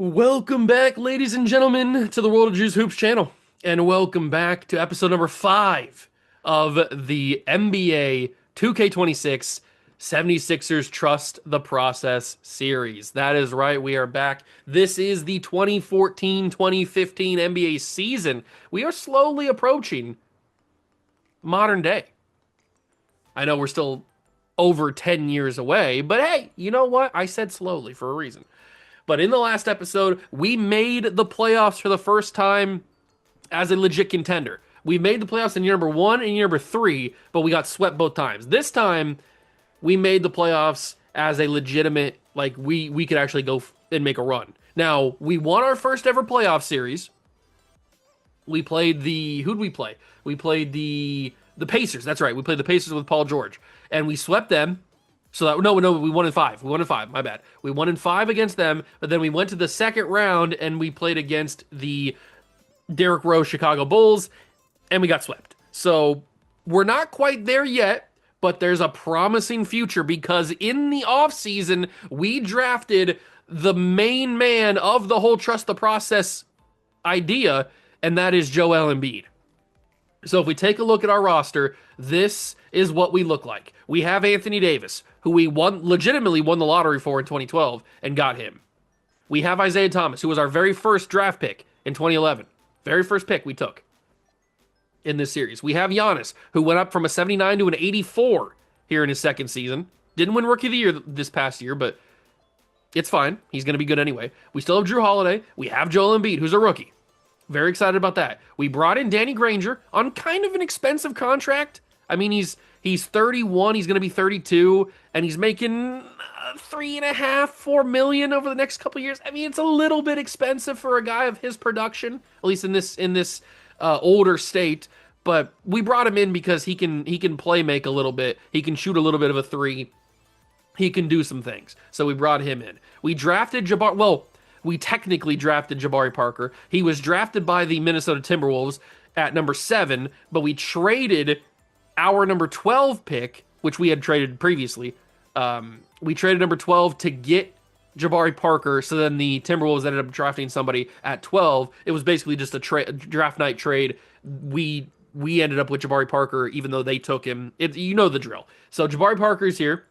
Welcome back, ladies and gentlemen, to the World of Juice Hoops channel. And welcome back to episode number 5 of the NBA 2K26 76ers Trust the Process series. That is right, we are back. This is the 2014-2015 NBA season. We are slowly approaching modern day. I know we're still over 10 years away, but hey, you know what? I said slowly for a reason. But in the last episode, we made the playoffs for the first time as a legit contender. We made the playoffs in year number 1 and year number 3, but we got swept both times. This time, we made the playoffs as a legitimate, like, we could actually go and make a run. Now, we won our first ever playoff series. We played who'd we play? We played the Pacers. That's right. We played the Pacers with Paul George. And we swept them. So that, no, we won in 5. We won in 5. My bad. We won in 5 against them, but then we went to the second round and we played against the Derrick Rose Chicago Bulls, and we got swept. So we're not quite there yet, but there's a promising future because in the offseason, we drafted the main man of the whole trust the process idea, and that is Joel Embiid. So if we take a look at our roster, this is what we look like. We have Anthony Davis, who we legitimately won the lottery for in 2012 and got him. We have Isaiah Thomas, who was our very first draft pick in 2011. Very first pick we took in this series. We have Giannis, who went up from a 79 to an 84 here in his second season. Didn't win Rookie of the Year this past year, but it's fine. He's going to be good anyway. We still have Drew Holiday. We have Joel Embiid, who's a rookie. Very excited about that. We brought in Danny Granger on kind of an expensive contract. I mean, he's 31. He's going to be 32, and he's making $3.5-4 million over the next couple years. I mean, it's a little bit expensive for a guy of his production, at least in this older state. But we brought him in because he can play make a little bit. He can shoot a little bit of a three. He can do some things. So we brought him in. We drafted Jabbar. Well, we technically drafted Jabari Parker. He was drafted by the Minnesota Timberwolves at number 7, but we traded our number 12 pick, which we had traded previously. We traded number 12 to get Jabari Parker, so then the Timberwolves ended up drafting somebody at 12. It was basically just a draft night trade. We ended up with Jabari Parker, even though they took him. You know the drill. So Jabari Parker is here.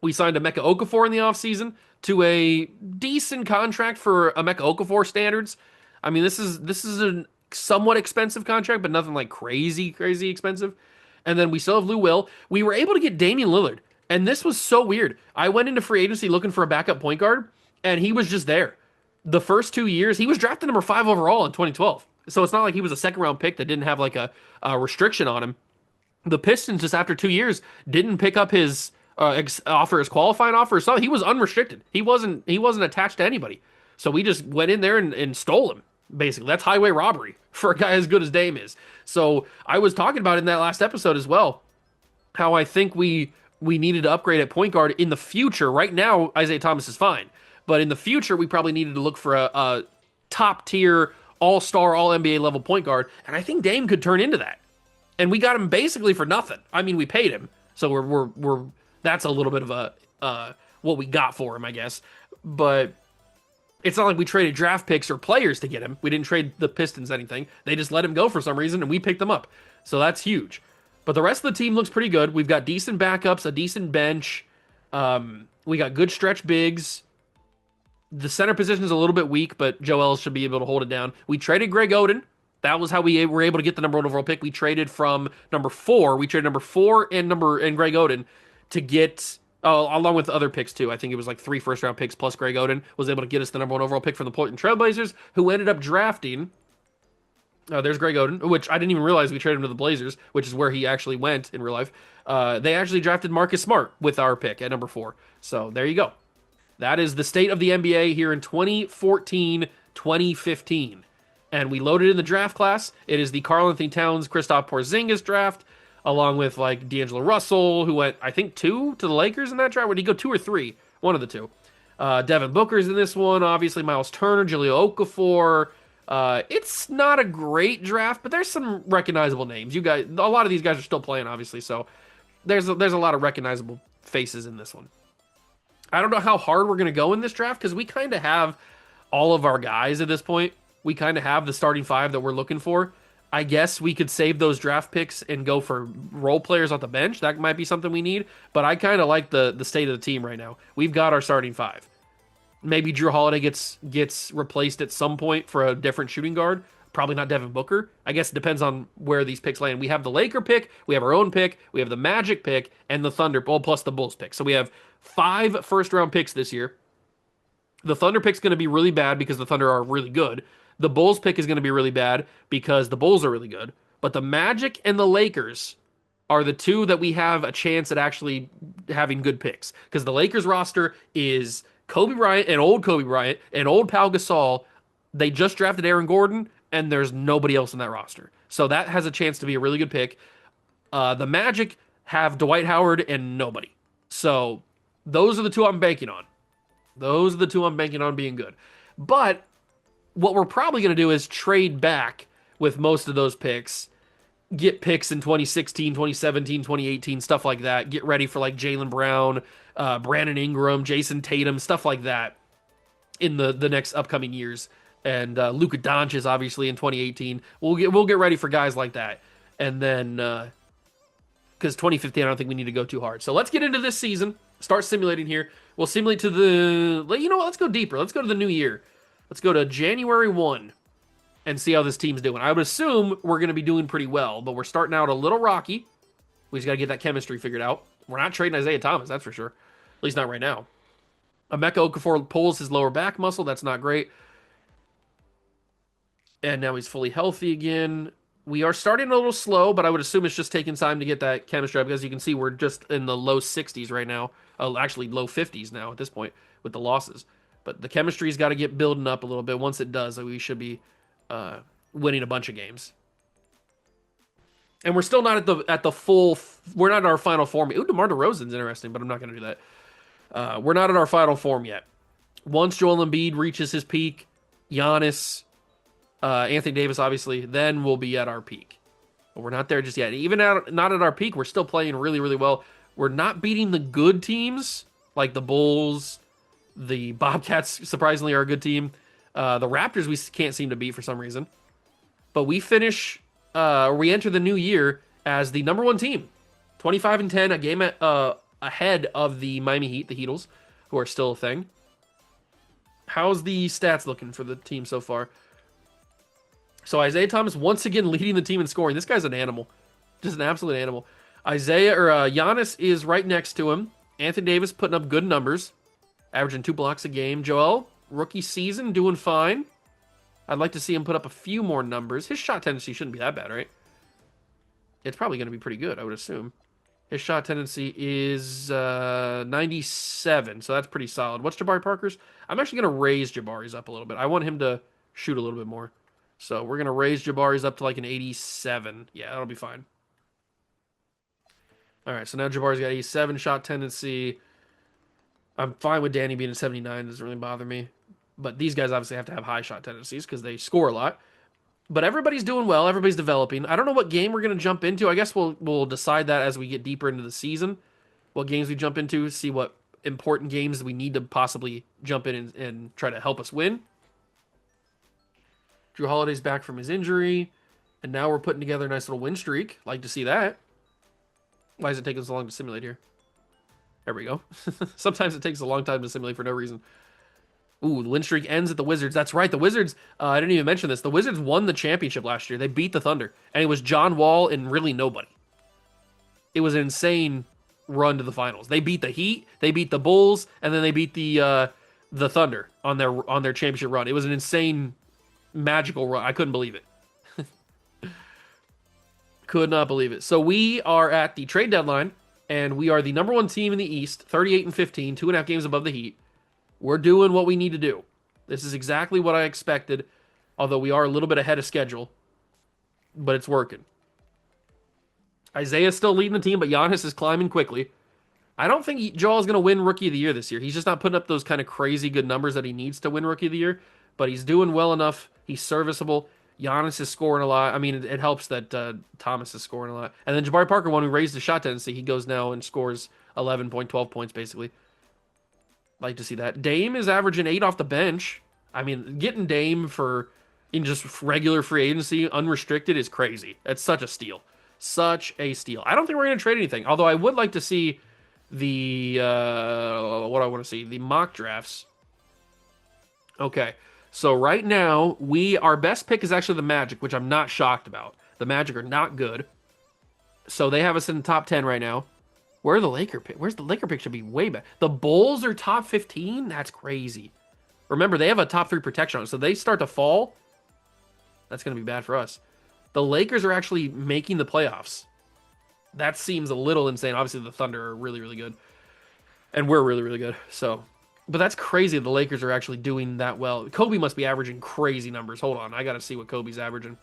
We signed Emeka Okafor in the offseason to a decent contract for Emeka Okafor standards. I mean, this is a somewhat expensive contract, but nothing like crazy expensive. And then we still have Lou Will. We were able to get Damian Lillard, and this was so weird. I went into free agency looking for a backup point guard, and he was just there. The first 2 years, he was drafted number 5 overall in 2012. So it's not like he was a second-round pick that didn't have like a restriction on him. The Pistons, just after 2 years, didn't pick up his offer, his qualifying offer. So he was unrestricted. He wasn't attached to anybody. So we just went in there and stole him. Basically, that's highway robbery for a guy as good as Dame is. So I was talking about in that last episode as well, how I think we needed to upgrade at point guard in the future. Right now, Isaiah Thomas is fine, but in the future, we probably needed to look for a top tier, all-star, all-NBA level point guard, and I think Dame could turn into that. And we got him basically for nothing. I mean, we paid him, so we're that's a little bit of a what we got for him, I guess. But it's not like we traded draft picks or players to get him. We didn't trade the Pistons anything. They just let him go for some reason, and we picked them up. So that's huge. But the rest of the team looks pretty good. We've got decent backups, a decent bench. We got good stretch bigs. The center position is a little bit weak, but Joel should be able to hold it down. We traded Greg Oden. That was how we were able to get the number 1 overall pick. We traded from number 4. We traded number 4 and Greg Oden to get, along with other picks too. I think it was like 3 first-round picks plus Greg Oden was able to get us the number 1 overall pick from the Portland Trailblazers, who ended up drafting. There's Greg Oden, which I didn't even realize we traded him to the Blazers, which is where he actually went in real life. They actually drafted Marcus Smart with our pick at number 4. So there you go. That is the state of the NBA here in 2014-2015. And we loaded in the draft class. It is the Karl-Anthony Towns, Kristaps Porzingis draft, along with like D'Angelo Russell, who went, I think, 2 to the Lakers in that draft. Would he go 2 or 3? One of the 2. Devin Booker's in this one. Obviously, Miles Turner, Jahlil Okafor. It's not a great draft, but there's some recognizable names. You guys, a lot of these guys are still playing, obviously, so there's a lot of recognizable faces in this one. I don't know how hard we're going to go in this draft because we kind of have all of our guys at this point. We kind of have the starting five that we're looking for. I guess we could save those draft picks and go for role players off the bench. That might be something we need. But I kind of like the state of the team right now. We've got our starting five. Maybe Drew Holiday gets replaced at some point for a different shooting guard. Probably not Devin Booker. I guess it depends on where these picks land. We have the Laker pick, we have our own pick, we have the Magic pick, and the Thunder, well, plus the Bulls pick. So we have 5 first-round picks this year. The Thunder pick's going to be really bad because the Thunder are really good. The Bulls pick is going to be really bad because the Bulls are really good. But the Magic and the Lakers are the two that we have a chance at actually having good picks. Because the Lakers roster is Kobe Bryant and old Pau Gasol. They just drafted Aaron Gordon, and there's nobody else in that roster. So that has a chance to be a really good pick. The Magic have Dwight Howard and nobody. So those are the two I'm banking on. Those are the two I'm banking on being good. But what we're probably going to do is trade back with most of those picks, get picks in 2016, 2017, 2018, stuff like that. Get ready for like Jaylen Brown, Brandon Ingram, Jason Tatum, stuff like that in the next upcoming years. And Luka Doncic, obviously, in 2018. We'll get ready for guys like that. And then, because 2015, I don't think we need to go too hard. So let's get into this season. Start simulating here. We'll simulate to you know what? Let's go deeper. Let's go to the new year. Let's go to January 1 and see how this team's doing. I would assume we're going to be doing pretty well, but we're starting out a little rocky. We just got to get that chemistry figured out. We're not trading Isaiah Thomas, that's for sure. At least not right now. Emeka Okafor pulls his lower back muscle. That's not great. And now he's fully healthy again. We are starting a little slow, but I would assume it's just taking time to get that chemistry up, because you can see we're just in the low 60s right now. Actually, low 50s now at this point with the losses. But the chemistry's got to get building up a little bit. Once it does, we should be winning a bunch of games. And we're still not at the full. We're not at our final form. Ooh, DeMar DeRozan's interesting, but I'm not going to do that. We're not at our final form yet. Once Joel Embiid reaches his peak, Giannis, Anthony Davis, obviously, then we'll be at our peak. But we're not there just yet. Even not at our peak, we're still playing really, really well. We're not beating the good teams like the Bulls. The Bobcats, surprisingly, are a good team. The Raptors we can't seem to beat for some reason. But we we enter the new year as the number 1 team. 25-10, a game ahead of the Miami Heat, the Heatles, who are still a thing. How's the stats looking for the team so far? So Isaiah Thomas once again leading the team in scoring. This guy's an animal. Just an absolute animal. Giannis is right next to him. Anthony Davis putting up good numbers. Averaging 2 blocks a game. Joel, rookie season, doing fine. I'd like to see him put up a few more numbers. His shot tendency shouldn't be that bad, right? It's probably going to be pretty good, I would assume. His shot tendency is 97, so that's pretty solid. What's Jabari Parker's? I'm actually going to raise Jabari's up a little bit. I want him to shoot a little bit more. So we're going to raise Jabari's up to like an 87. Yeah, that'll be fine. All right, so now Jabari's got 87 shot tendency. I'm fine with Danny being at 79. It doesn't really bother me. But these guys obviously have to have high shot tendencies because they score a lot. But everybody's doing well. Everybody's developing. I don't know what game we're going to jump into. I guess we'll decide that as we get deeper into the season. What games we jump into, see what important games we need to possibly jump in and try to help us win. Drew Holiday's back from his injury. And now we're putting together a nice little win streak. Like to see that. Why is it taking so long to simulate here? There we go. Sometimes it takes a long time to simulate for no reason. Ooh, the win streak ends at the Wizards. That's right, the Wizards, I didn't even mention this. The Wizards won the championship last year. They beat the Thunder. And it was John Wall and really nobody. It was an insane run to the finals. They beat the Heat, they beat the Bulls, and then they beat the Thunder on their championship run. It was an insane, magical run. I couldn't believe it. Could not believe it. So we are at the trade deadline, and we are the number 1 team in the East, 38-15, 2.5 games above the Heat. We're doing what we need to do. This is exactly what I expected, although we are a little bit ahead of schedule, but it's working. Isaiah's still leading the team, but Giannis is climbing quickly. I don't think Joel's going to win Rookie of the Year this year. He's just not putting up those kind of crazy good numbers that he needs to win Rookie of the Year, but he's doing well enough. He's serviceable. Giannis is scoring a lot. I mean, it helps that Thomas is scoring a lot. And then Jabari Parker, when we raised the shot tendency, he goes now and scores 12 points, basically. Like to see that. Dame is averaging 8 off the bench. I mean, getting Dame for in just regular free agency, unrestricted, is crazy. That's such a steal. Such a steal. I don't think we're going to trade anything. Although I would like to see the what I want to see, the mock drafts. Okay. So right now, our best pick is actually the Magic, which I'm not shocked about. The Magic are not good. So they have us in the top 10 right now. Where are the Laker pick? Where's the Laker pick? Should be way back. The Bulls are top 15? That's crazy. Remember, they have a top 3 protection on it, so they start to fall. That's going to be bad for us. The Lakers are actually making the playoffs. That seems a little insane. Obviously, the Thunder are really, really good. And we're really, really good. So, but that's crazy. The Lakers are actually doing that well. Kobe must be averaging crazy numbers. Hold on. I got to see what Kobe's averaging.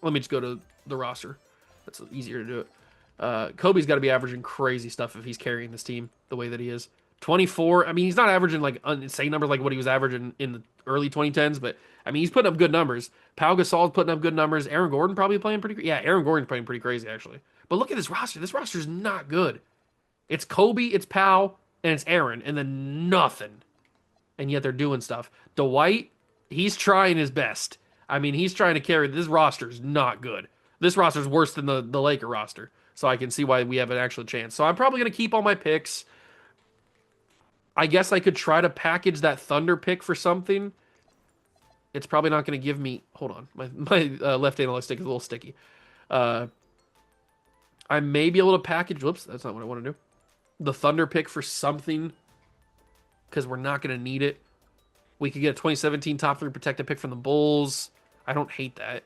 Let me just go to the roster. That's easier to do it. Kobe's got to be averaging crazy stuff if he's carrying this team the way that he is. 24. I mean, he's not averaging like insane numbers like what he was averaging in the early 2010s, but I mean, he's putting up good numbers. Pau Gasol's putting up good numbers. Aaron Gordon probably playing pretty. Yeah, Aaron Gordon's playing pretty crazy actually. But look at this roster. This roster is not good. It's Kobe, it's Pau, and it's Aaron, and then nothing. And yet they're doing stuff. Dwight, he's trying his best. I mean, he's trying to carry. This roster's not good. This roster's worse than the Laker roster. So I can see why we have an actual chance. So I'm probably going to keep all my picks. I guess I could try to package that Thunder pick for something. It's probably not going to give me... Hold on. My left analog stick is a little sticky. I may be able to package... Whoops, that's not what I want to do. The Thunder pick for something. Because we're not going to need it. We could get a 2017 top 3 protected pick from the Bulls. I don't hate that.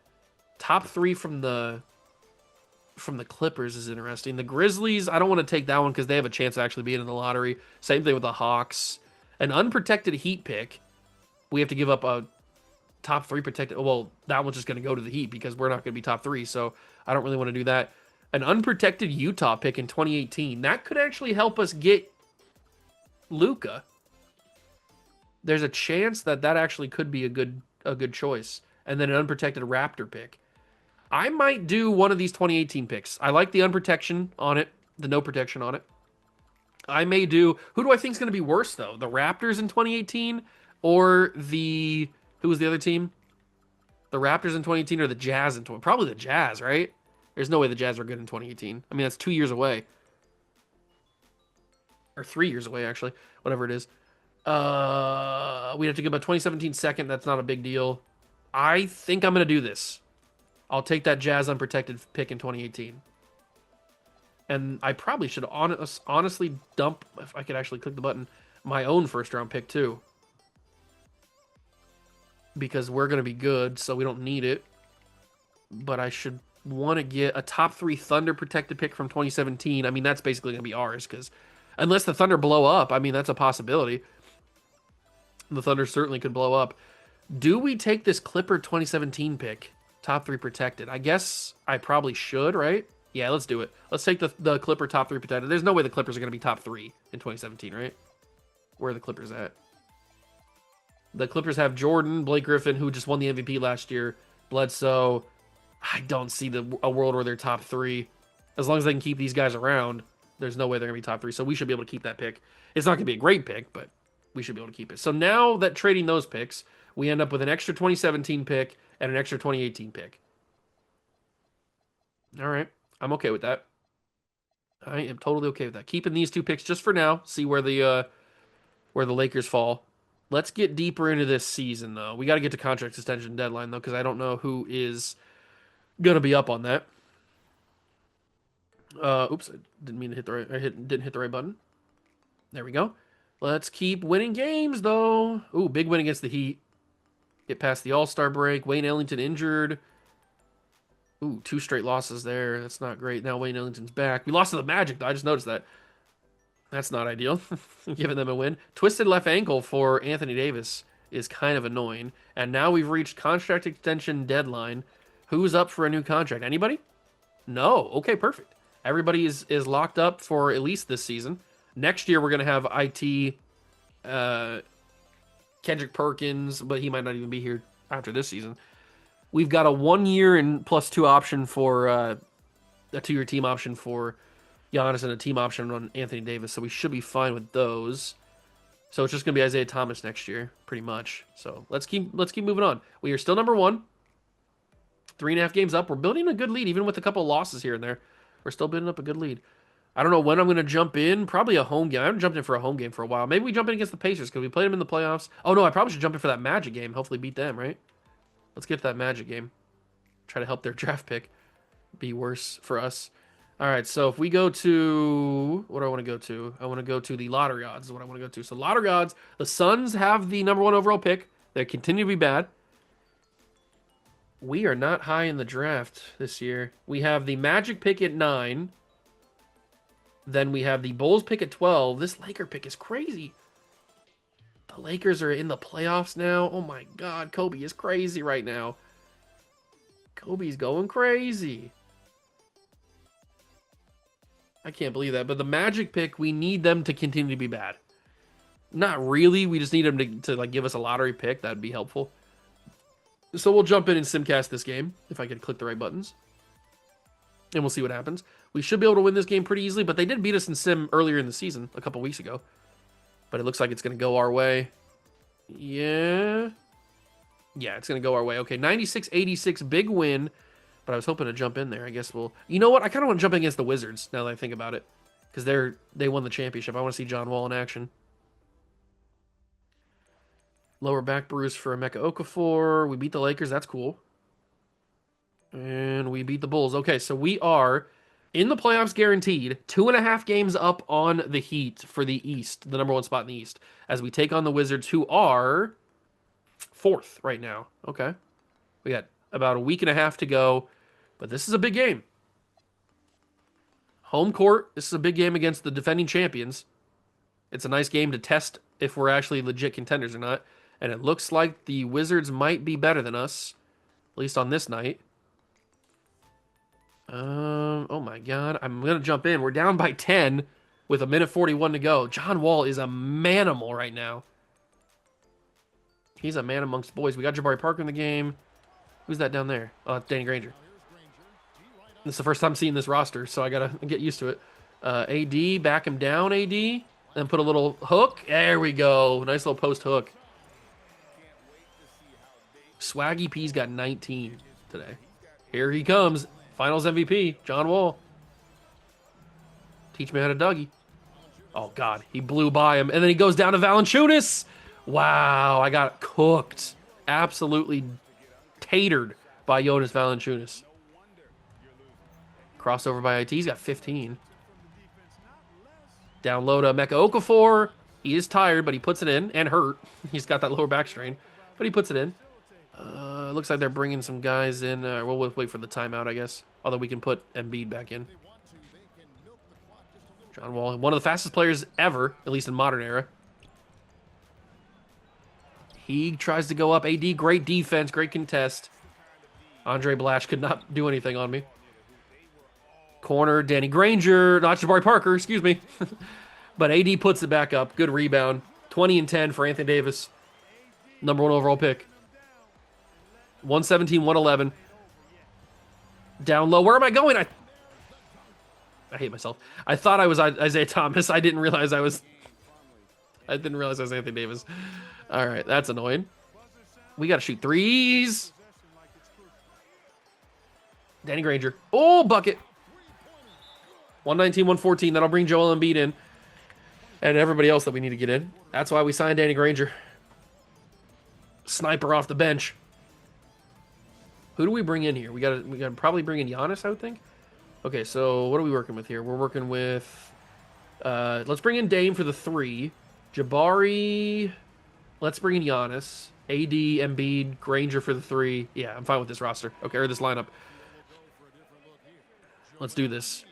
Top 3 from the Clippers is interesting. The Grizzlies, I don't want to take that one because they have a chance of actually being in the lottery. Same thing with the Hawks. An unprotected Heat pick. We have to give up a top 3 protected. Well, that one's just going to go to the Heat because we're not going to be top 3. So I don't really want to do that. An unprotected Utah pick in 2018. That could actually help us get Luka. There's a chance that actually could be a good choice. And then an unprotected Raptor pick. I might do one of these 2018 picks. I like the unprotection on it, the no protection on it. I may do... Who do I think is going to be worse, though? The Raptors in 2018 or the... Who was the other team? The Raptors in 2018 or the Jazz in 20... Probably the Jazz, right? There's no way the Jazz were good in 2018. I mean, that's 2 years away. Or 3 years away, actually. Whatever it is. We'd have to give a 2017 second. That's not a big deal. I think I'm going to do this. I'll take that Jazz unprotected pick in 2018. And I probably should honestly dump, if I could actually click the button, my own first round pick too. Because we're going to be good, so we don't need it. But I should want to get a top 3 Thunder protected pick from 2017. I mean, that's basically going to be ours, because unless the Thunder blow up, I mean, that's a possibility. The Thunder certainly could blow up. Do we take this Clipper 2017 pick? Top 3 protected. I guess I probably should, right? Yeah, let's do it. Let's take the Clipper top 3 protected. There's no way the Clippers are going to be top 3 in 2017, right? Where are the Clippers at? The Clippers have Jordan, Blake Griffin, who just won the MVP last year, Bledsoe. I don't see a world where they're top 3. As long as they can keep these guys around, there's no way they're going to be top 3. So we should be able to keep that pick. It's not going to be a great pick, but we should be able to keep it. So now that trading those picks, we end up with an extra 2017 pick and an extra 2018 pick. All right. I'm okay with that. I am totally okay with that. Keeping these 2 picks just for now. See where the Lakers fall. Let's get deeper into this season, though. We got to get to contract extension deadline, though, because I don't know who is going to be up on that. Oops, I didn't mean to hit the right... didn't hit the right button. There we go. Let's keep winning games, though. Ooh, big win against the Heat. Get past the All-Star break. Wayne Ellington injured. Ooh, 2 straight losses there. That's not great. Now Wayne Ellington's back. We lost to the Magic, though. I just noticed that. That's not ideal. Giving them a win. Twisted left ankle for Anthony Davis is kind of annoying. And now we've reached contract extension deadline. Who's up for a new contract? Anybody? No. Okay, perfect. Everybody is locked up for at least this season. Next year, we're going to have IT, Kendrick Perkins, but he might not even be here after this season. We've got a 1 year and +2 option for a 2-year team option for Giannis and a team option on Anthony Davis, so we should be fine with those. So it's just going to be Isaiah Thomas next year, pretty much. So let's keep moving on. We are still number 1. 3.5 games up. We're building a good lead, even with a couple of losses here and there. We're still building up a good lead. I don't know when I'm going to jump in. Probably a home game. I haven't jumped in for a home game for a while. Maybe we jump in against the Pacers because we played them in the playoffs. Oh, no, I probably should jump in for that Magic game. Hopefully beat them, right? Let's get to that Magic game. Try to help their draft pick be worse for us. All right, so if we go to... What do I want to go to? I want to go to the lottery odds is what I want to go to. So lottery odds, the Suns have the number 1 overall pick. They continue to be bad. We are not high in the draft this year. We have the Magic pick at 9. Then we have the Bulls pick at 12. This Laker pick is crazy. The Lakers are in the playoffs now. Oh my God, Kobe is crazy right now. Kobe's going crazy. I can't believe that. But the Magic pick, we need them to continue to be bad. Not really. We just need them to like give us a lottery pick. That'd be helpful. So we'll jump in and simcast this game if I can click the right buttons. And we'll see what happens. We should be able to win this game pretty easily, but they did beat us in sim earlier in the season, a couple weeks ago. But it looks like it's going to go our way. Yeah. Yeah, it's going to go our way. Okay, 96-86, big win. But I was hoping to jump in there. I guess we'll... You know what? I kind of want to jump in against the Wizards, now that I think about it. Because they won the championship. I want to see John Wall in action. Lower back bruise for Emeka Okafor. We beat the Lakers. That's cool. And we beat the Bulls. Okay, so we are in the playoffs guaranteed. 2.5 games up on the Heat for the East. The number 1 spot in the East. As we take on the Wizards, who are 4th right now. Okay. We got about a week and a half to go. But this is a big game. Home court. This is a big game against the defending champions. It's a nice game to test if we're actually legit contenders or not. And it looks like the Wizards might be better than us. At least on this night. Oh my God. I'm going to jump in. We're down by 10 with 1:41 to go. John Wall is a manimal right now. He's a man amongst boys. We got Jabari Parker in the game. Who's that down there? Oh, it's Danny Granger. This is the first time seeing this roster, so I got to get used to it. AD, back him down, AD. Then put a little hook. There we go. Nice little post hook. Swaggy P's got 19 today. Here he comes. Finals MVP, John Wall. Teach me how to Dougie. Oh, God. He blew by him. And then he goes down to Valanciunas. Wow. I got cooked. Absolutely tatered by Jonas Valanciunas. Crossover by IT. He's got 15. Down low to Emeka Okafor. He is tired, but he puts it in. And hurt. He's got that lower back strain. But he puts it in. Looks like they're bringing some guys in. We'll wait for the timeout, I guess. Although we can put Embiid back in. John Wall, one of the fastest players ever, at least in modern era. He tries to go up. AD, great defense, great contest. Andre Blash could not do anything on me. Corner, Danny Granger, not Jabari Parker, excuse me. But AD puts it back up. Good rebound. 20 and 10 for Anthony Davis. Number 1 overall pick. 117, 111. Down low. Where am I going? I hate myself. I thought I was Isaiah Thomas. I didn't realize I was Anthony Davis. All right, that's annoying. We got to shoot threes. Danny Granger. Oh, bucket. 119, 114. That'll bring Joel Embiid in. And everybody else that we need to get in. That's why we signed Danny Granger. Sniper off the bench. Who do we bring in here? We gotta probably bring in Giannis, I would think. Okay, so what are we working with here? We're working with... let's bring in Dame for the 3. Jabari... Let's bring in Giannis. AD, Embiid, Granger for the 3. Yeah, I'm fine with this roster. Okay, or this lineup. Let's do this.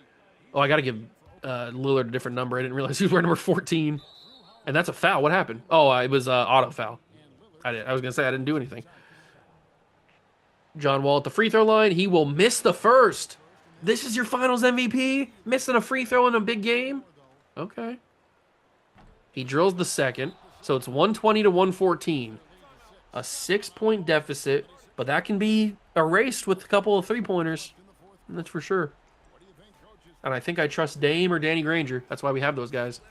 Oh, I gotta give Lillard a different number. I didn't realize he was wearing number 14. And that's a foul. What happened? Oh, it was auto foul. I was gonna say I didn't do anything. John Wall at the free throw line. He will miss the first. This is your finals MVP? Missing a free throw in a big game? Okay. He drills the second. So it's 120 to 114. A 6-point deficit. But that can be erased with a couple of three-pointers. That's for sure. And I think I trust Dame or Danny Granger. That's why we have those guys.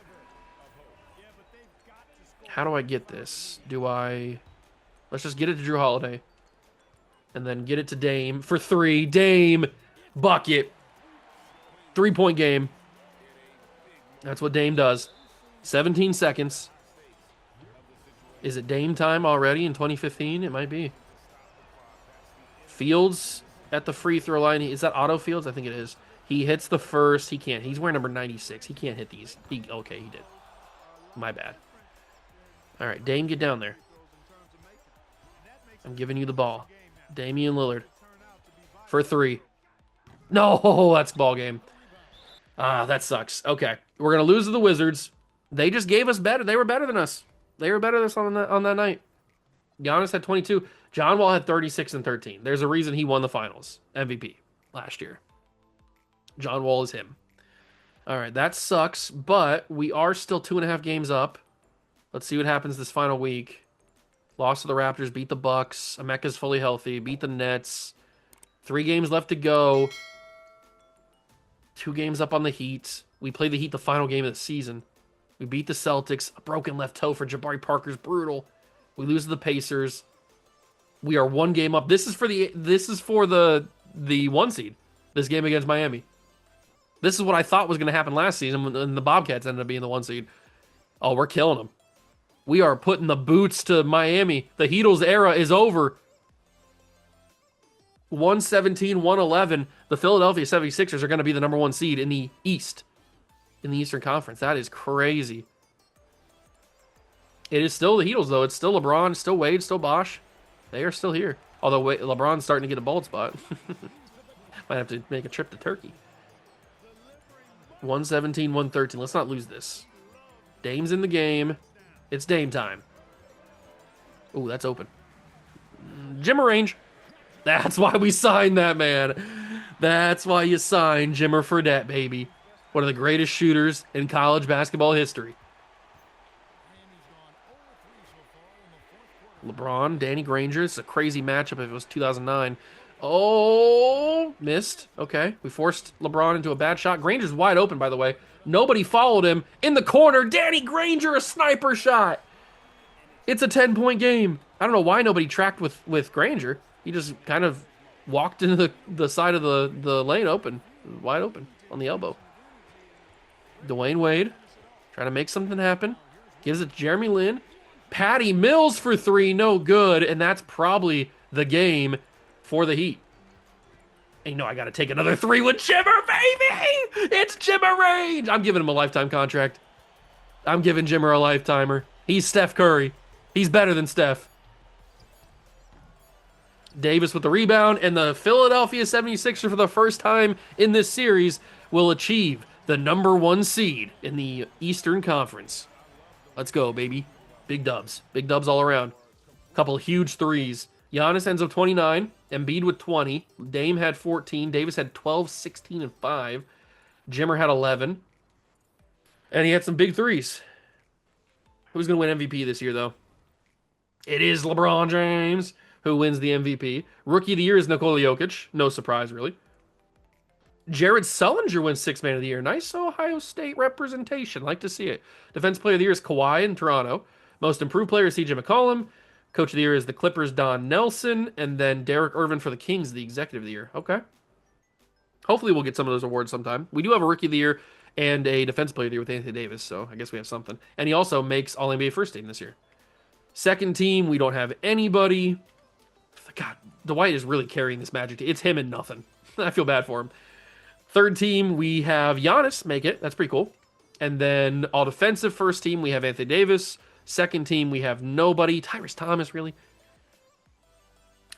How do I get this? Let's just get it to Drew Holiday. And then get it to Dame for 3. Dame. Bucket. 3-point game. That's what Dame does. 17 seconds. Is it Dame time already in 2015? It might be. Fields at the free throw line. Is that Otto Fields? I think it is. He hits the first. He can't. He's wearing number 96. He can't hit these. Okay, he did. My bad. All right, Dame, get down there. I'm giving you the ball. Damian Lillard. For 3. No, that's ball game. That sucks. Okay, we're going to lose to the Wizards. They just gave us better. They were better than us. They were better than us on that night. Giannis had 22. John Wall had 36 and 13. There's a reason he won the finals MVP last year. John Wall is him. All right, that sucks, but we are still 2.5 games up. Let's see what happens this final week. Lost to the Raptors, beat the Bucks. Emeka's fully healthy, beat the Nets. 3 games left to go. 2 games up on the Heat. We play the Heat the final game of the season. We beat the Celtics. A broken left toe for Jabari Parker's brutal. We lose to the Pacers. We are 1 game up. This is for the 1 seed. This game against Miami. This is what I thought was going to happen last season when the Bobcats ended up being the 1 seed. Oh, we're killing them. We are putting the boots to Miami. The Heatles era is over. 117-111. The Philadelphia 76ers are going to be the number 1 seed in the East. In the Eastern Conference. That is crazy. It is still the Heatles, though. It's still LeBron, still Wade, still Bosh. They are still here. Although LeBron's starting to get a bald spot. Might have to make a trip to Turkey. 117-113. Let's not lose this. Dame's in the game. It's Dame time. Ooh, that's open. Jimmer range. That's why we signed that, man. That's why you signed Jimmer Fredette, baby. One of the greatest shooters in college basketball history. LeBron, Danny Granger. It's a crazy matchup if it was 2009. Oh, missed. Okay, we forced LeBron into a bad shot. Granger's wide open, by the way. Nobody followed him. In the corner, Danny Granger, a sniper shot. It's a 10-point game. I don't know why nobody tracked with Granger. He just kind of walked into the side of the lane open, wide open, on the elbow. Dwayne Wade, trying to make something happen. Gives it to Jeremy Lin. Patty Mills for 3, no good. And that's probably the game for the Heat. And you know I got to take another 3 with Jimmer, baby! It's Jimmer range! I'm giving him a lifetime contract. I'm giving Jimmer a lifetimer. He's Steph Curry. He's better than Steph. Davis with the rebound, and the Philadelphia 76ers for the first time in this series will achieve the number 1 seed in the Eastern Conference. Let's go, baby. Big dubs. Big dubs all around. Couple huge threes. Giannis ends up 29. Embiid with 20. Dame had 14. Davis had 12, 16, and 5. Jimmer had 11. And he had some big threes. Who's going to win MVP this year, though? It is LeBron James who wins the MVP. Rookie of the Year is Nikola Jokic. No surprise, really. Jared Sullinger wins 6th Man of the Year. Nice Ohio State representation. Like to see it. Defense Player of the Year is Kawhi in Toronto. Most Improved Player is CJ McCollum. Coach of the Year is the Clippers' Don Nelson. And then Derek Irvin for the Kings, the Executive of the Year. Okay. Hopefully we'll get some of those awards sometime. We do have a Rookie of the Year and a Defense Player of the Year with Anthony Davis, so I guess we have something. And he also makes All-NBA First Team this year. Second team, we don't have anybody. God, Dwight is really carrying this Magic team. It's him and nothing. I feel bad for him. Third team, we have Giannis make it. That's pretty cool. And then all defensive first team, we have Anthony Davis. Second team, we have nobody. Tyrese Thomas, really.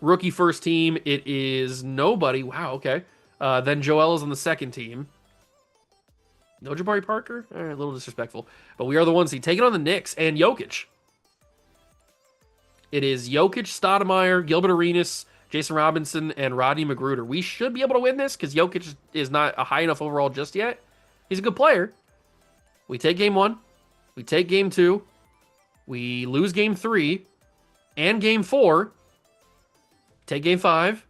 Rookie first team, it is nobody. Wow, okay. Then Joel is on the second team. No Jabari Parker? All right, a little disrespectful. But we are the ones taking on the Knicks and Jokic. It is Jokic, Stoudemire, Gilbert Arenas, Jason Robinson, and Rodney McGruder. We should be able to win this because Jokic is not a high enough overall just yet. He's a good player. We take game 1. We take game 2. We lose game 3 and game 4. Take game 5.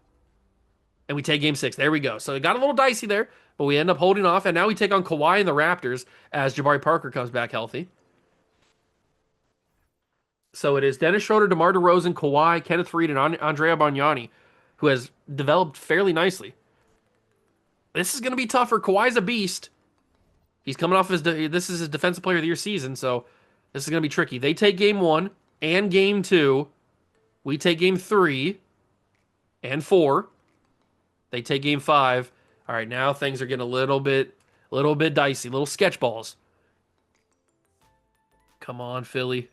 And we take game 6. There we go. So it got a little dicey there, but we end up holding off. And now we take on Kawhi and the Raptors as Jabari Parker comes back healthy. So it is Dennis Schroeder, DeMar DeRozan, Kawhi, Kenneth Reed, and Andrea Bargnani, who has developed fairly nicely. This is going to be tougher. Kawhi's a beast. He's coming off this is his Defensive Player of the Year season, so this is going to be tricky. They take game 1 and game 2. We take game 3 and 4. They take game 5. All right, now things are getting a little bit dicey, little sketch balls. Come on, Philly.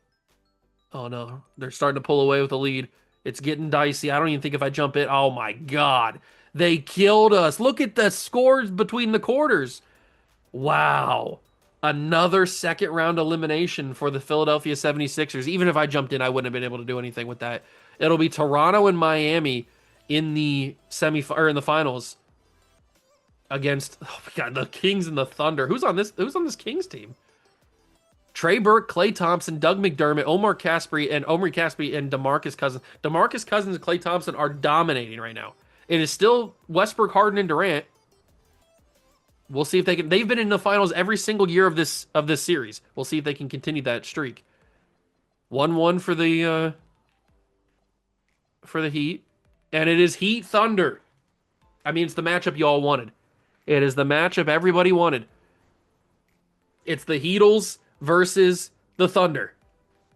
Oh no, they're starting to pull away with the lead. It's getting dicey. I don't even think if I jump in. Oh my God. They killed us. Look at the scores between the quarters. Wow. Another second round elimination for the Philadelphia 76ers. Even if I jumped in, I wouldn't have been able to do anything with that. It'll be Toronto and Miami in the in the finals against, oh my God, the Kings and the Thunder. Who's on this Kings team? Trey Burke, Klay Thompson, Doug McDermott, Omri Caspi, and DeMarcus Cousins. DeMarcus Cousins and Klay Thompson are dominating right now. It is still Westbrook, Harden, and Durant. We'll see if they can. They've been in the finals every single year of this series. We'll see if they can continue that streak. 1-1 for the Heat, and it is Heat Thunder. I mean, it's the matchup you all wanted. It is the matchup everybody wanted. It's the Heatles versus the Thunder.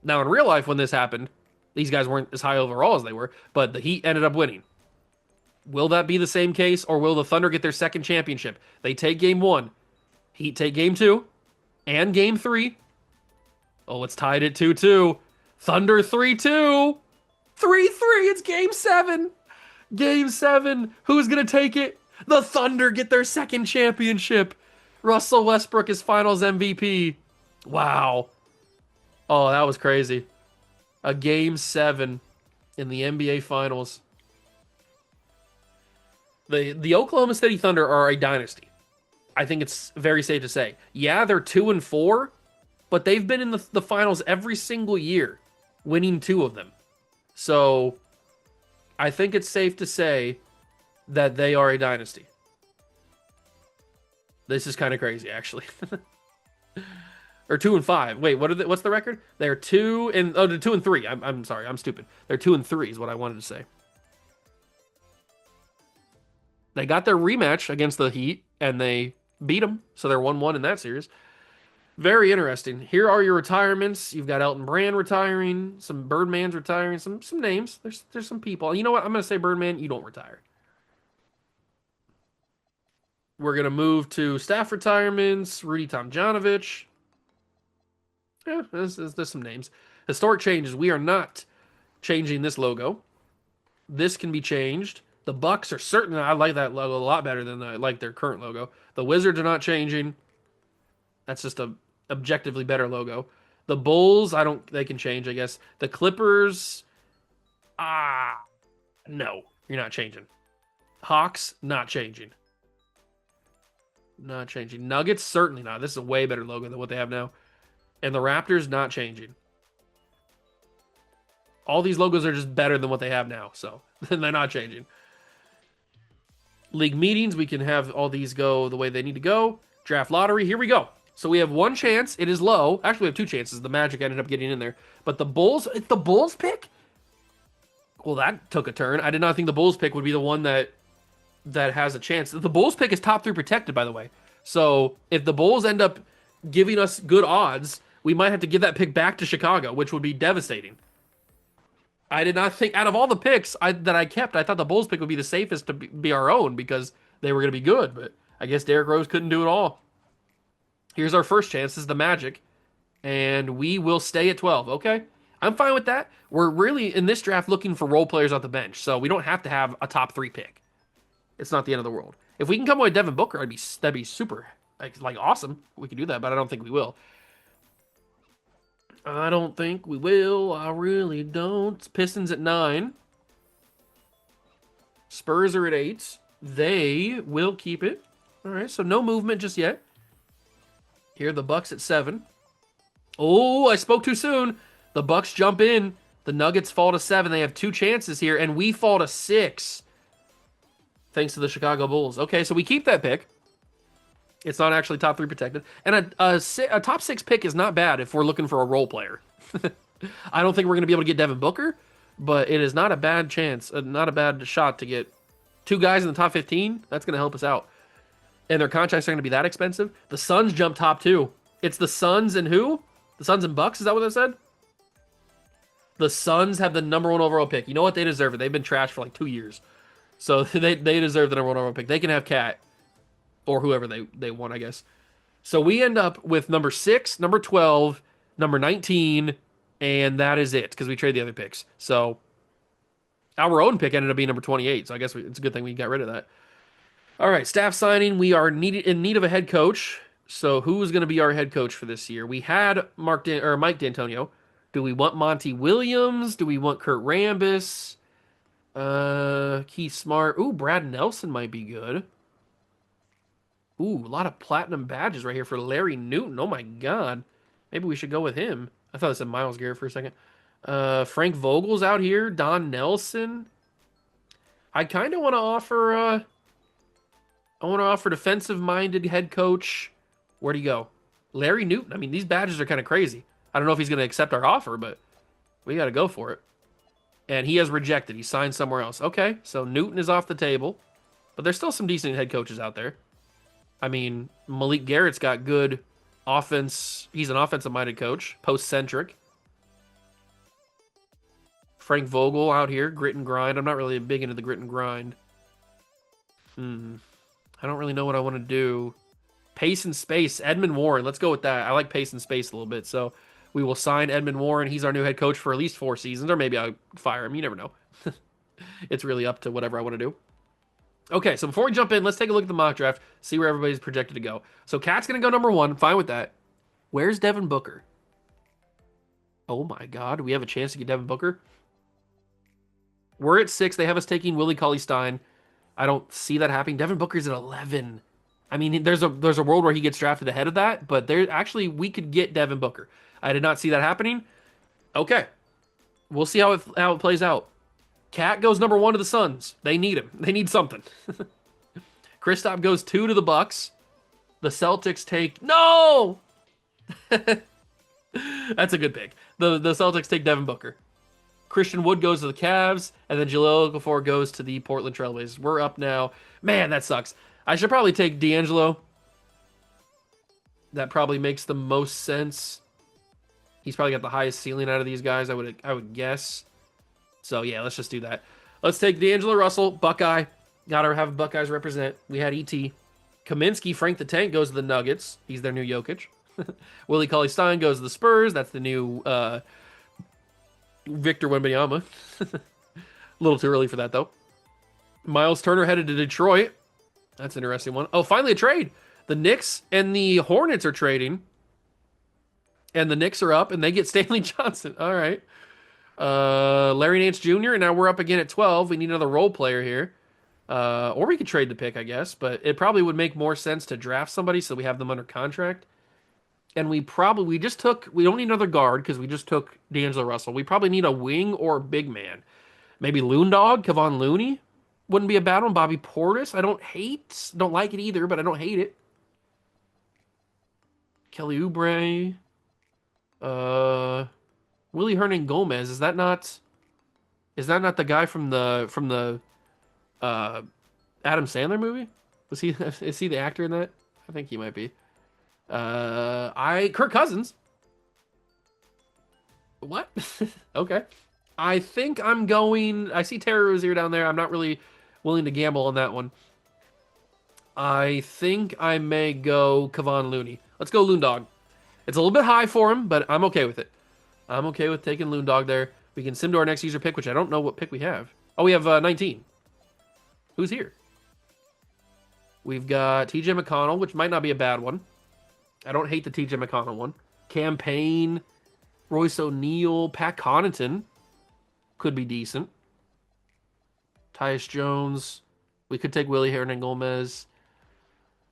Now, in real life, when this happened, these guys weren't as high overall as they were, but the Heat ended up winning. Will that be the same case, or will the Thunder get their second championship? They take game 1. Heat take game 2 and game 3. Oh, it's tied at 2-2. Thunder 3-2. 3-3. It's game 7. Game 7. Who's going to take it? The Thunder get their second championship. Russell Westbrook is finals MVP. Wow. Oh, that was crazy. A game 7 in the NBA Finals. The Oklahoma City Thunder are a dynasty. I think it's very safe to say. Yeah, they're 2-4, but they've been in the finals every single year, winning 2 of them. So I think it's safe to say that they are a dynasty. This is kind of crazy, actually. Or 2-5. Wait, what's the record? They're 2-3. I'm sorry, I'm stupid. They're 2-3 is what I wanted to say. They got their rematch against the Heat, and they beat them, so they're 1-1 in that series. Very interesting. Here are your retirements. You've got Elton Brand retiring, some Birdman's retiring, some names. There's some people. You know what? I'm going to say Birdman, you don't retire. We're going to move to staff retirements. Rudy Tomjanovich. Yeah, there's some names. Historic changes. We are not changing this logo. This can be changed. The Bucks are certain. I like that logo a lot better than I like their current logo. The Wizards are not changing. That's just a objectively better logo. The Bulls, they can change, I guess. The Clippers, no, you're not changing. Hawks, not changing. Not changing. Nuggets, certainly not. This is a way better logo than what they have now. And the Raptors, not changing. All these logos are just better than what they have now, so they're not changing. League meetings, we can have all these go the way they need to go. Draft lottery, here we go. So we have one chance. It is low. Actually, we have 2 chances. The Magic ended up getting in there. But the Bulls, it's the Bulls pick? Well, that took a turn. I did not think the Bulls pick would be the one that has a chance. The Bulls pick is top 3 protected, by the way. So if the Bulls end up giving us good odds, we might have to give that pick back to Chicago, which would be devastating. I did not think, out of all the picks that I kept, I thought the Bulls pick would be the safest to be our own because they were going to be good. But I guess Derrick Rose couldn't do it all. Here's our first chance. This is the Magic. And we will stay at 12. Okay? I'm fine with that. We're really, in this draft, looking for role players off the bench. So we don't have to have a top 3 pick. It's not the end of the world. If we can come away with Devin Booker, that'd be super, like awesome. We could do that, but I don't think we will. I don't think we will. I really don't. Pistons at 9. Spurs are at 8. They will keep it. All right, so no movement just yet. Here, the Bucks at 7. Oh, I spoke too soon. The Bucks jump in. The Nuggets fall to 7. They have 2 chances here, and we fall to 6. Thanks to the Chicago Bulls. Okay, so we keep that pick. It's not actually top 3 protected. And a top 6 pick is not bad if we're looking for a role player. I don't think we're going to be able to get Devin Booker, but it is not a bad chance, not a bad shot to get two guys in the top 15. That's going to help us out. And their contracts are going to be that expensive. The Suns jump top two. It's the Suns and who? The Suns and Bucks? Is that what they said? The Suns have the number one overall pick. You know what? They deserve it. They've been trashed for like 2 years. So they deserve the number one overall pick. They can have Cat or whoever they want, I guess. So we end up with number 6, number 12, number 19, and that is it because we trade the other picks. So our own pick ended up being number 28. So I guess it's a good thing we got rid of that. All right, staff signing. We are in need of a head coach. So who is going to be our head coach for this year? We had Mike D'Antonio. Do we want Monty Williams? Do we want Kurt Rambis? Keith Smart. Ooh, Brad Nelson might be good. Ooh, a lot of platinum badges right here for Larry Newton. Oh my God. Maybe we should go with him. I thought it said Myles Garrett for a second. Frank Vogel's out here. Don Nelson. I kind of want to offer, defensive-minded head coach. Where'd he go? Larry Newton. I mean, these badges are kind of crazy. I don't know if he's going to accept our offer, but we got to go for it. And he has rejected. He signed somewhere else. Okay, so Newton is off the table. But there's still some decent head coaches out there. I mean, Malik Garrett's got good offense. He's an offensive-minded coach, post-centric. Frank Vogel out here, grit and grind. I'm not really big into the grit and grind. I don't really know what I want to do. Pace and space, Edmund Warren. Let's go with that. I like pace and space a little bit. So we will sign Edmund Warren. He's our new head coach for at least 4 seasons, or maybe I'll fire him. You never know. It's really up to whatever I want to do. Okay, so before we jump in, let's take a look at the mock draft, see where everybody's projected to go. So Cat's going to go number 1. Fine with that. Where's Devin Booker? Oh my God, do we have a chance to get Devin Booker? We're at 6. They have us taking Willie Cauley-Stein. I don't see that happening. Devin Booker's at 11. I mean, there's a world where he gets drafted ahead of that, but we could get Devin Booker. I did not see that happening. Okay, we'll see how it plays out. Cat goes number 1 to the Suns. They need him. They need something. Kristaps goes 2 to the Bucks. The Celtics take no. That's a good pick. The Celtics take Devin Booker. Christian Wood goes to the Cavs, and then Jahlil Okafor goes to the Portland Trailblazers. We're up now. Man, that sucks. I should probably take D'Angelo. That probably makes the most sense. He's probably got the highest ceiling out of these guys, I would guess. So yeah, let's just do that. Let's take D'Angelo Russell, Buckeye. Gotta have Buckeyes represent. We had E.T. Kaminsky, Frank the Tank goes to the Nuggets. He's their new Jokic. Willie Cauley-Stein goes to the Spurs. That's the new Victor Wembanyama. A little too early for that, though. Miles Turner headed to Detroit. That's an interesting one. Oh, finally a trade. The Knicks and the Hornets are trading. And the Knicks are up, and they get Stanley Johnson. All right. Larry Nance Jr., and now we're up again at 12. We need another role player here. Or we could trade the pick, I guess. But it probably would make more sense to draft somebody so we have them under contract. And we don't need another guard because we just took D'Angelo Russell. We probably need a wing or a big man. Maybe Loondog, Kevon Looney. Wouldn't be a bad one. Bobby Portis. I don't like it either, but I don't hate it. Kelly Oubre. Willie Hernan Gomez. Is that not the guy from the Adam Sandler movie? Is he the actor in that? I think he might be. Kirk Cousins. What? Okay. I think I'm going. I see Terry Rozier down there. I'm not really willing to gamble on that one. I think I may go Kevon Looney. Let's go Loondog. It's a little bit high for him, but I'm okay with it. I'm okay with taking Loondog there. We can sim to our next user pick, which I don't know what pick we have. Oh, we have 19. Who's here? We've got TJ McConnell, which might not be a bad one. I don't hate the TJ McConnell one. Campaign, Royce O'Neal, Pat Connaughton could be decent. Tyus Jones. We could take Willie Hernan Gomez.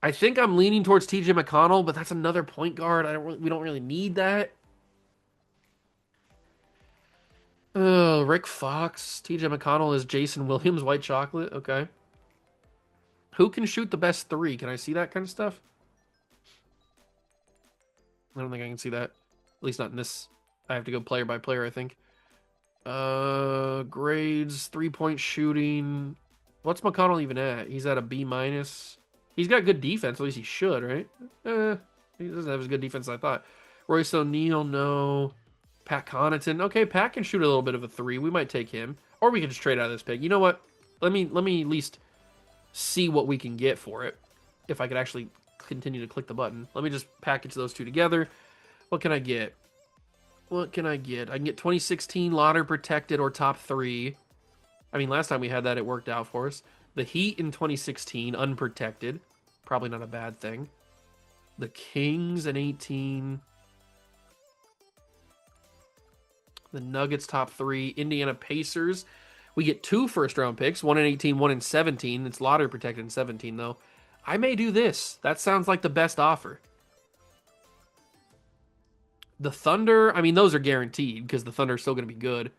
I think I'm leaning towards TJ McConnell, but that's another point guard. We don't really need that. Rick Fox. TJ McConnell is Jason Williams, white chocolate. Okay. Who can shoot the best 3? Can I see that kind of stuff? I don't think I can see that. At least not in this. I have to go player by player, I think. Grades, 3-point shooting. What's McConnell even at? He's at a B minus. He's got good defense. At least he should, right? He doesn't have as good defense as I thought. Royce O'Neal, no. Pat Connaughton. Okay, Pat can shoot a little bit of a 3. We might take him. Or we can just trade out of this pick. You know what? Let me at least see what we can get for it. If I could actually continue to click the button. Let me just package those two together. What can I get? What can I get? I can get 2016 lottery protected or top 3. I mean, last time we had that, it worked out for us. The Heat in 2016, unprotected. Probably not a bad thing. The Kings in 18. The Nuggets top 3. Indiana Pacers. We get 2 first-round picks. 1 in 18, 1 in 17. It's lottery protected in 17, though. I may do this. That sounds like the best offer. The Thunder, I mean, those are guaranteed because the Thunder are still going to be good.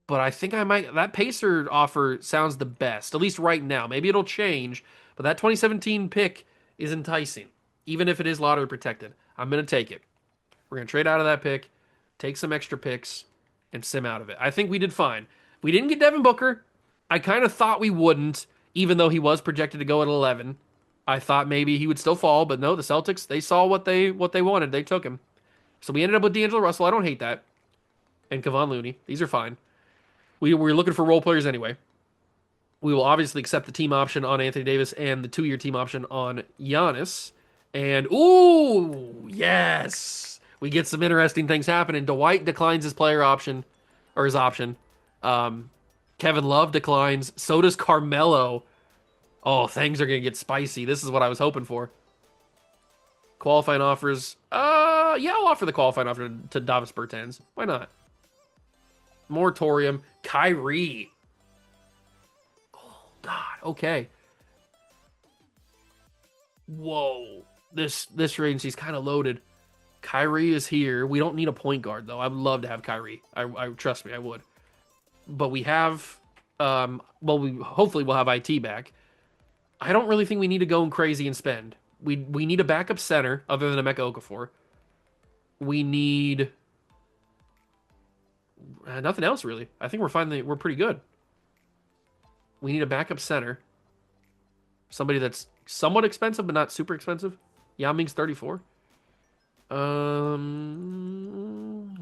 But I think I might... That Pacer offer sounds the best, at least right now. Maybe it'll change, but that 2017 pick is enticing, even if it is lottery protected. I'm going to take it. We're going to trade out of that pick, take some extra picks, and sim out of it. I think we did fine. We didn't get Devin Booker. I kind of thought we wouldn't, even though he was projected to go at 11. I thought maybe he would still fall, but no, the Celtics, they saw what they wanted. They took him. So we ended up with D'Angelo Russell. I don't hate that. And Kevon Looney. These are fine. We were looking for role players anyway. We will obviously accept the team option on Anthony Davis and the 2-year team option on Giannis. And, ooh, yes! We get some interesting things happening. Dwight declines his player option, or his option. Kevin Love declines. So does Carmelo. Oh, things are going to get spicy. This is what I was hoping for. Qualifying offers. Yeah, I'll offer the qualifying offer to Davis Bertans. Why not? Moratorium. Kyrie. Oh, God. Okay. Whoa. This range, he's kind of loaded. Kyrie is here. We don't need a point guard, though. I would love to have Kyrie. I trust me, I would. But we have... hopefully we'll have IT back. I don't really think we need to go crazy and spend. We need a backup center other than Emeka Okafor. We need nothing else really. I think we're pretty good. We need a backup center. Somebody that's somewhat expensive but not super expensive. Yao Ming's 34. We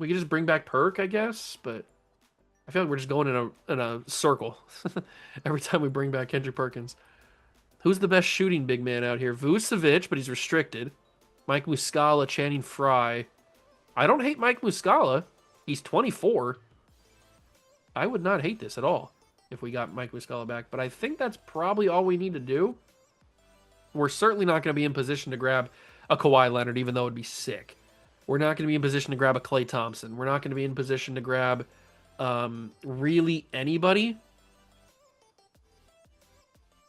could just bring back Perk, I guess, but I feel like we're just going in a circle every time we bring back Kendrick Perkins. Who's the best shooting big man out here? Vucevic, but he's restricted. Mike Muscala, Channing Frye. I don't hate Mike Muscala. He's 24. I would not hate this at all if we got Mike Muscala back, but I think that's probably all we need to do. We're certainly not going to be in position to grab a Kawhi Leonard, even though it would be sick. We're not going to be in position to grab a Klay Thompson. We're not going to be in position to grab really anybody.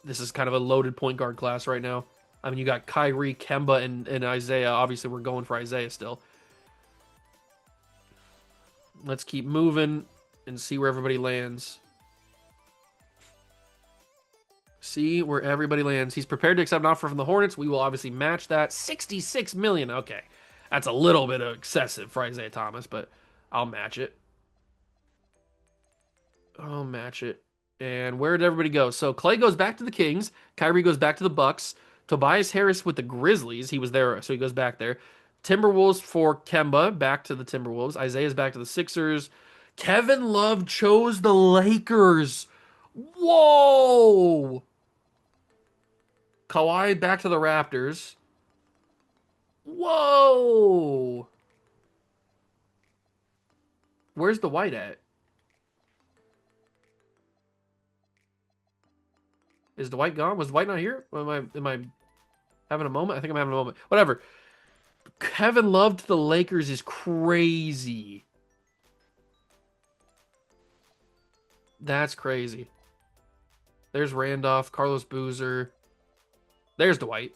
This is kind of a loaded point guard class right now. I mean, you got Kyrie, Kemba, and Isaiah. Obviously, we're going for Isaiah still. Let's keep moving and see where everybody lands. See where everybody lands. He's prepared to accept an offer from the Hornets. We will obviously match that. $66 million. Okay. That's a little bit excessive for Isaiah Thomas, but I'll match it. I'll match it. And where did everybody go? So Clay goes back to the Kings. Kyrie goes back to the Bucks. Tobias Harris with the Grizzlies. He was there, so he goes back there. Timberwolves for Kemba, back to the Timberwolves. Isaiah's back to the Sixers. Kevin Love chose the Lakers. Whoa! Kawhi back to the Raptors. Whoa! Where's the White at? Is Dwight gone? Was Dwight not here? Am I having a moment? I think I'm having a moment. Whatever. Kevin Love to the Lakers is crazy. That's crazy. There's Randolph, Carlos Boozer. There's Dwight.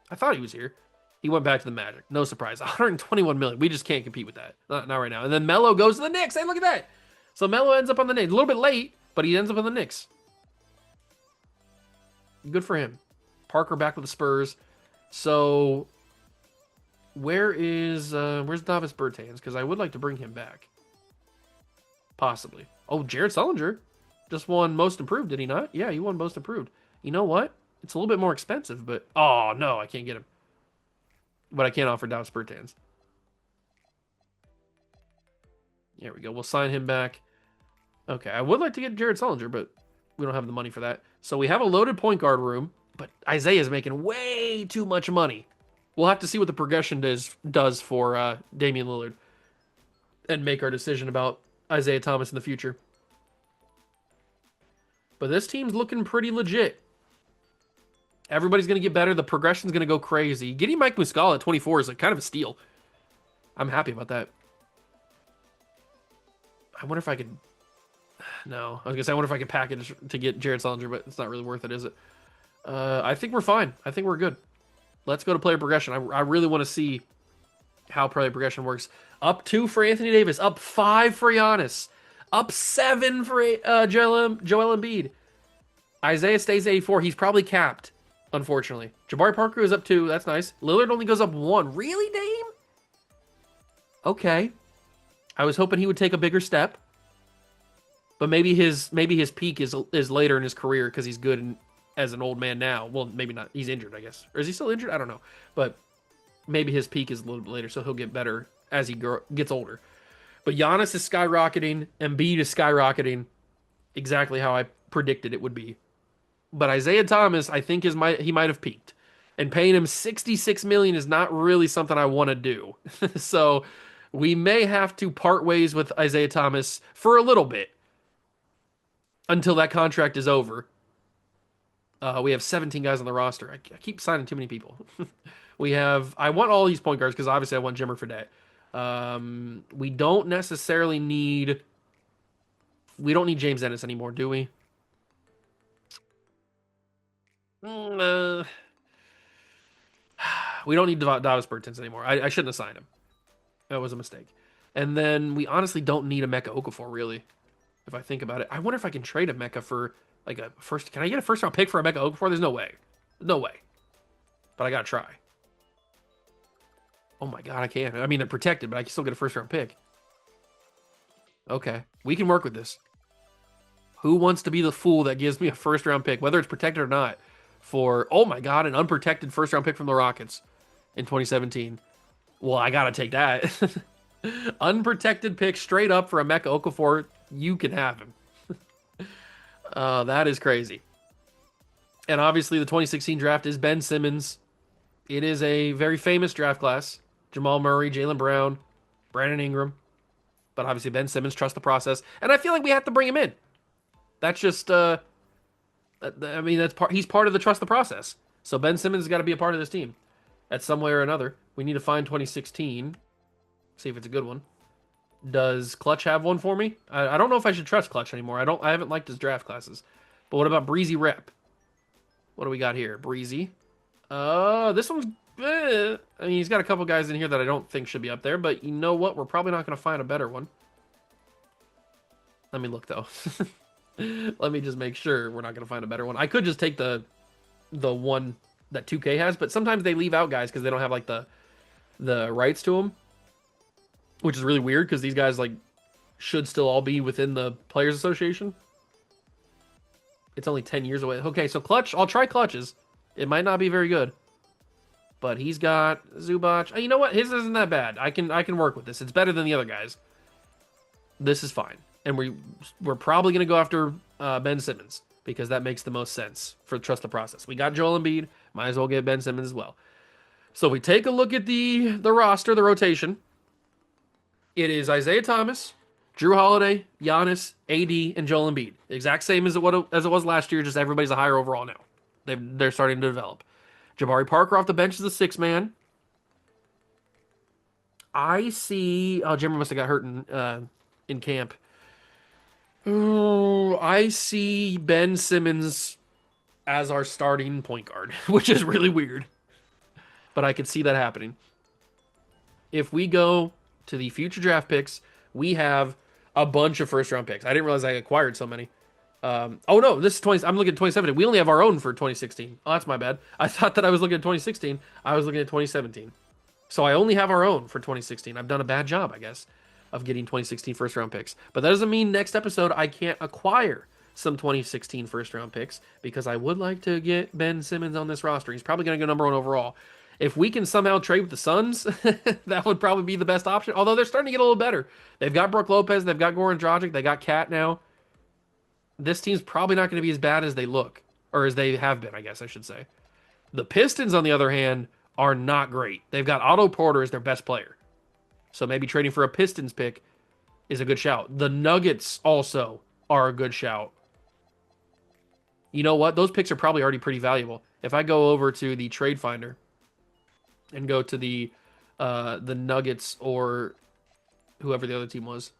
I thought he was here. He went back to the Magic. No surprise. 121 million. We just can't compete with that. Not right now. And then Melo goes to the Knicks. Hey, look at that. So Melo ends up on the Knicks. A little bit late, but he ends up on the Knicks. Good for him. Parker back with the Spurs. So Where's Davis Bertans? Because I would like to bring him back. Possibly. Oh, Jared Sullinger just won Most Improved, did he not? Yeah, he won Most Improved. You know what? It's a little bit more expensive, but oh no, I can't get him. But I can't offer Davis Bertans. There we go. We'll sign him back. Okay, I would like to get Jared Sullinger, but we don't have the money for that. So we have a loaded point guard room, but Isaiah's making way too much money. We'll have to see what the progression does for Damian Lillard and make our decision about Isaiah Thomas in the future. But this team's looking pretty legit. Everybody's going to get better. The progression's going to go crazy. Getting Mike Muscala at 24 is like kind of a steal. I'm happy about that. I wonder if I could... No, I was going to say I wonder if I could package to get Jared Sullinger, but it's not really worth it, is it? I think we're fine. I think we're good. Let's go to player progression. I really want to see how player progression works. Up 2 for Anthony Davis. Up 5 for Giannis. Up 7 for Joel Embiid. Isaiah stays 84. He's probably capped, unfortunately. Jabari Parker is up 2. That's nice. Lillard only goes up 1. Really, Dame? Okay. I was hoping he would take a bigger step. But maybe his peak is later in his career because he's good as an old man now. Well, maybe not. He's injured, I guess. Or is he still injured? I don't know. But maybe his peak is a little bit later, so he'll get better as he gets older. But Giannis is skyrocketing. Embiid is skyrocketing. Exactly how I predicted it would be. But Isaiah Thomas, I think he might have peaked. And paying him $66 million is not really something I want to do. So we may have to part ways with Isaiah Thomas for a little bit until that contract is over. We have 17 guys on the roster. I keep signing too many people. I want all these point guards because obviously I want Jimmer Fredette. We don't necessarily need... We don't need James Ennis anymore, do we? We don't need Davis Bertans anymore. I shouldn't have signed him. That was a mistake. And then we honestly don't need a Emeka Okafor, really, if I think about it. I wonder if I can trade a Emeka for like a first... Can I get a first-round pick for a Emeka Okafor? There's no way. No way. But I gotta try. Oh my god, I can. I mean, they're protected, but I can still get a first-round pick. Okay. We can work with this. Who wants to be the fool that gives me a first-round pick, whether it's protected or not, for, oh my god, an unprotected first-round pick from the Rockets in 2017? Well, I gotta take that. Unprotected pick straight up for Emeka Okafor. You can have him. That is crazy. And obviously the 2016 draft is Ben Simmons. It is a very famous draft class. Jamal Murray, Jaylen Brown, Brandon Ingram. But obviously Ben Simmons, trust the process. And I feel like we have to bring him in. That's just, I mean, he's part of the trust the process. So Ben Simmons has got to be a part of this team at some way or another. We need to find 2016. See if it's a good one. Does Clutch have one for me? I don't know if I should trust Clutch anymore. I haven't liked his draft classes. But what about Breezy Rep? What do we got here? Breezy. This one's... I mean, he's got a couple guys in here that I don't think should be up there. But you know what? We're probably not going to find a better one. Let me look, though. Let me just make sure we're not going to find a better one. I could just take the one that 2K has. But sometimes they leave out guys because they don't have, like, the rights to them. Which is really weird because these guys like should still all be within the Players Association. It's only 10 years away. Okay, so Clutch, I'll try Clutch's. It might not be very good. But he's got Zubac. You know what? His isn't that bad. I can work with this. It's better than the other guys. This is fine. And we're probably going to go after Ben Simmons because that makes the most sense for trust the process. We got Joel Embiid. Might as well get Ben Simmons as well. So we take a look at the roster, the rotation. It is Isaiah Thomas, Drew Holiday, Giannis, AD, and Joel Embiid. Exact same as it was last year, just everybody's a higher overall now. They're starting to develop. Jabari Parker off the bench is the 6-man. I see... Oh, Jimmer must have got hurt in camp. Oh, I see Ben Simmons as our starting point guard, which is really weird. But I could see that happening. If we go to the future draft picks, we have a bunch of first-round picks. I didn't realize I acquired so many. Oh, no, this is 20... I'm looking at 2017. We only have our own for 2016. Oh, that's my bad. I thought that I was looking at 2016. I was looking at 2017. So I only have our own for 2016. I've done a bad job, I guess, of getting 2016 first round picks. But that doesn't mean next episode I can't acquire some 2016 first round picks because I would like to get Ben Simmons on this roster. He's probably going to go number 1 overall. If we can somehow trade with the Suns, that would probably be the best option. Although they're starting to get a little better. They've got Brook Lopez, they've got Goran Dragic, they got Cat now. This team's probably not going to be as bad as they look, or as they have been, I guess I should say. The Pistons, on the other hand, are not great. They've got Otto Porter as their best player. So maybe trading for a Pistons pick is a good shout. The Nuggets also are a good shout. You know what? Those picks are probably already pretty valuable. If I go over to the trade finder and go to the Nuggets or whoever the other team was.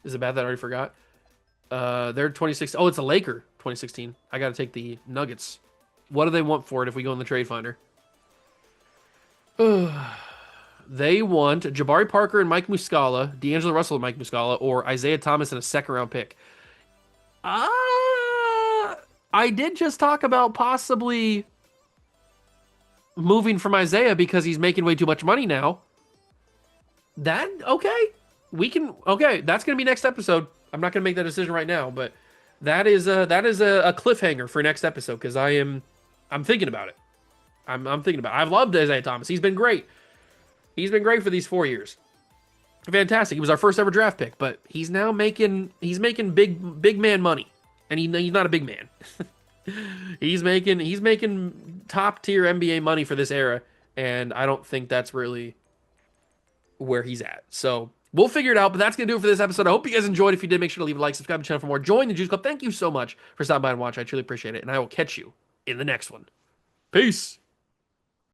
Is it bad that I already forgot? They're 2016. Oh, it's a Laker 2016. I got to take the Nuggets. What do they want for it if we go in the trade finder? They want Jabari Parker and Mike Muscala, D'Angelo Russell and Mike Muscala, or Isaiah Thomas and a second-round pick. I did just talk about possibly moving from Isaiah because he's making way too much money now. Okay. That's going to be next episode. I'm not going to make that decision right now, but that is a cliffhanger for next episode because I'm thinking about it. I'm thinking about it. I've loved Isaiah Thomas. He's been great. He's been great for these 4 years. Fantastic. He was our first ever draft pick, but he's now making big man money. And he's not a big man. he's making top tier NBA money for this era, and I don't think that's really where he's at. So we'll figure it out, but that's going to do it for this episode. I hope you guys enjoyed. If you did, make sure to leave a like, subscribe to the channel for more. Join the Juice Club. Thank you so much for stopping by and watching. I truly appreciate it, and I will catch you in the next one. Peace.